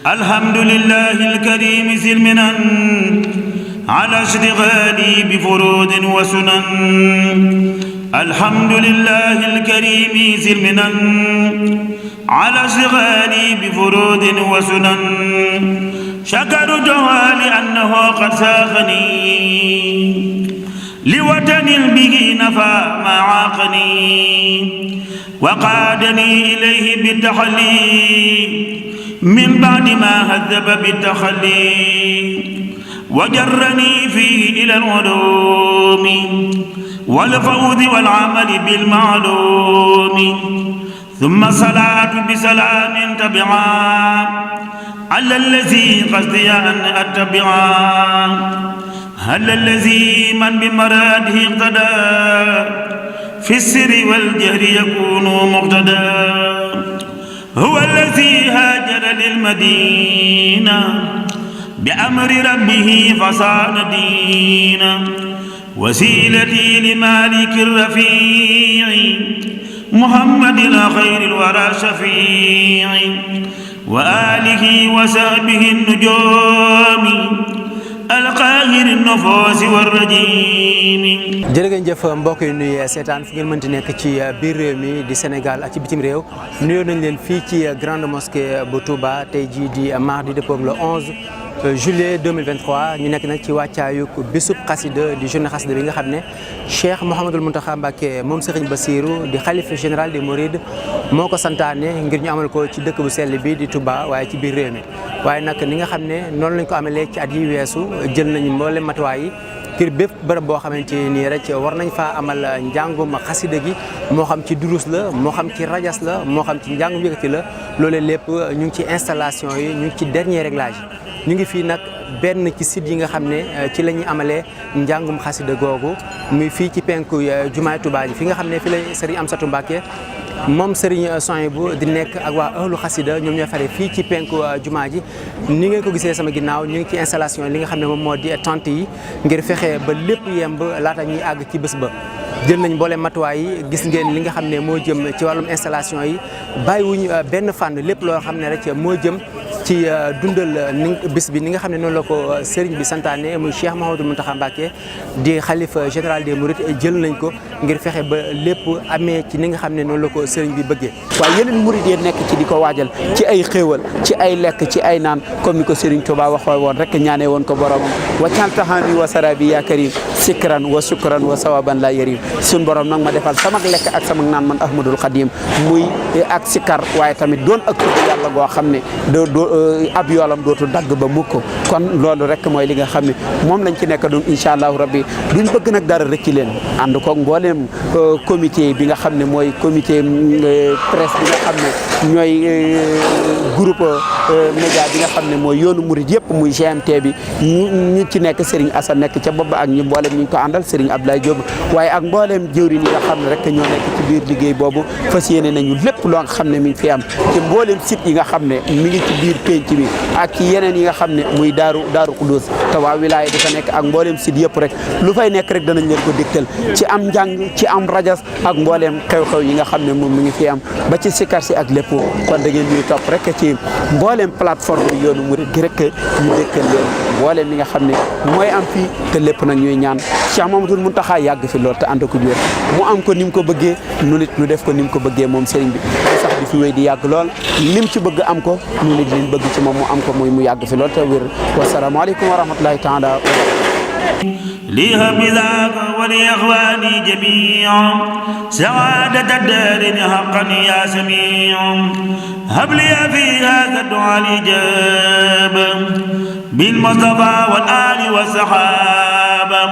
الحمد لله الكريم ذي المنن على اشتغالي بفروض وسنن. الحمد لله الكريم ذي المنن على اشتغالي بفروض وسنن. شكرته لأنه قد ساقني لوطن به نفى ما عاقني وقادني إليه بالتحلي من بعد ما هذب بالتخلي وجرني فيه إلى العلوم والفوز والعمل بالمعلوم. ثم صلاة بسلام تبعا على الذي قصدي أن أتبعا. هل الذي من بمراده اقتدى في السر والجهر يكون مقتدى. هو الذي هاجر للمدينة بأمر ربه فصان دينا. وسيلتي لمالك الرفيع محمد خير الورى شفيع وآله وصحبه النجوم القاهر النفوس والرجيم. jërë ngeen jëf mbokk yi nuy seetaan fu ngeen mënti nekk ci biir réew mi di Sénégal ak ci bitim réew nuyoo nañ leen fii ci grande mosquée bu Touba tey jii di mardi dëppoo ak le 11 juillet 2023 ñu nekk nag ci wàccaayu bisub xasida di journée xasida bi nga xam ne Cheikh Mouhamadoul Mountakha Mbacké moom Serigne Bassirou di xalifa général des Mourides moo ko santaane ngir ñu amal ko ci dëkk bu sell bi di Touba waaye ci biir réew mi. waaye nag ni nga xam ne noonu lañ ko amalee ci at yi weesu jël nañ mboolem matuwaay yi ngir bépp bërëb boo xamante nii rek war nañ faa amal njàngum xasida gi moo xam ci durus la moo xam ci rajas la moo xam ci njàngum yëkkati la loolee lépp ñu ngi ci installation yi ñu ngi ci dernier réglage ñu ngi fii nag benn ci site yi nga xam ne ci la ñuy amalee njàngum xasida googu muy fii ci penku jumaay Touba ji fi nga xam ne fi la Serigne Amsatou Mbacké moom Serigne Souhaïbou di nekk ak waa ahlu xasida ñoom ñoo fare fii ci penku jumaa ji. ni ngeen ko gisee sama ginnaaw ñu ngi ci installation li nga xam ne moom moo di tente yi ngir fexe ba lépp yemb laata ñuy àgg ci bés ba. jël nañ mboolem matuwaay yi gis ngeen li nga xam ne moo jëm ci wàllum installation yi bàyyiwuñ benn fànn lépp loo xam ne rek moo jëm ci dundal bis bi ni nga xam ne noonu la ko sëriñ bi santaane muy Cheikh Mouhamadoul Mountakha Mbacké di xalifa général des Mourides jël nañ ko ngir fexe ba lépp amee ci ni nga xam ne noonu la ko sëriñ bi bëggee. waaye yeneen murid yi nekk ci di ko waajal ci ay xéewal ci ay lekk ci ay naan comme ni ko Serigne Touba waxoo woon rek ñaanee woon ko boromam waccal taxaami wa sarabi ya karim sikran wa shukran wa sawaban la yarim. suñ borom nag ma defal sama lekk ak sama naan man Ahmadul Khadim muy ak sikar waaye tamit doon ak tudd yàlla goo xam ne ab yoolam dootu dagg ba mukk kon loolu rek mooy li nga xam ne moom lañ ci nekk doon incha allahu rabbi duñ bëgg nag dara rëcc leen ànd koog mbooleem comité bi nga xam ne mooy comité presse bi nga xam ne ñooy groupe média bi nga xam ne mooy yoonu murid yëpp muy GMT bi ñu ci nekk Serigne Assane nekk ca bopp ak ñi mbooleem ñu ko àndal Serigne Abdoulaye Diop waaye ak mbooleem jëwriñ yi nga xam ne rek ñoo nekk ci biir liggéey boobu fas yéene nañu lépp loo nga xam ne mi ngi fi am ci mbooleem site yi nga xam ne mi ngi ci biir penc bi ak ci yeneen yi nga xam ne muy daaru Xudóos te waa wilaaya dafa nekk ak mbooleem site yëpp rek lu fay nekk rek danañ leen ko dégtal ci am njàng ci am rajas ak mbooleem xew-xew yi nga xam ne moom mi ngi fi am ba ci sikar si ak lépp kon da ngeen ñuy topp rek ci mbooleem plateforme yoonu murid gi rek ñu dégtal leen mbooleem li nga xam ne mooy am fii te lépp nag ñuy ñaan Cheikh Mouhamadoul Mountakha yàgg fi lool te ànd ko wér mu am ko ni mu ko bëggee nu nit ñu def ko ni mu ko bëggee moom sëriñ bi sax di fi wéy di yàgg lool lim ci bëgg am ko nu nit liñ bëgg ci moom mu am ko muy mu yàgg fi lool te wér wasalaamaaleykum wa rahmatullahi taala ليهب ذاك ولإخواني جميعا سعادة الدار حقا يا سميع. هب لي في هذا الدعاء الإجابة بالمصطفى والآل والصحابة.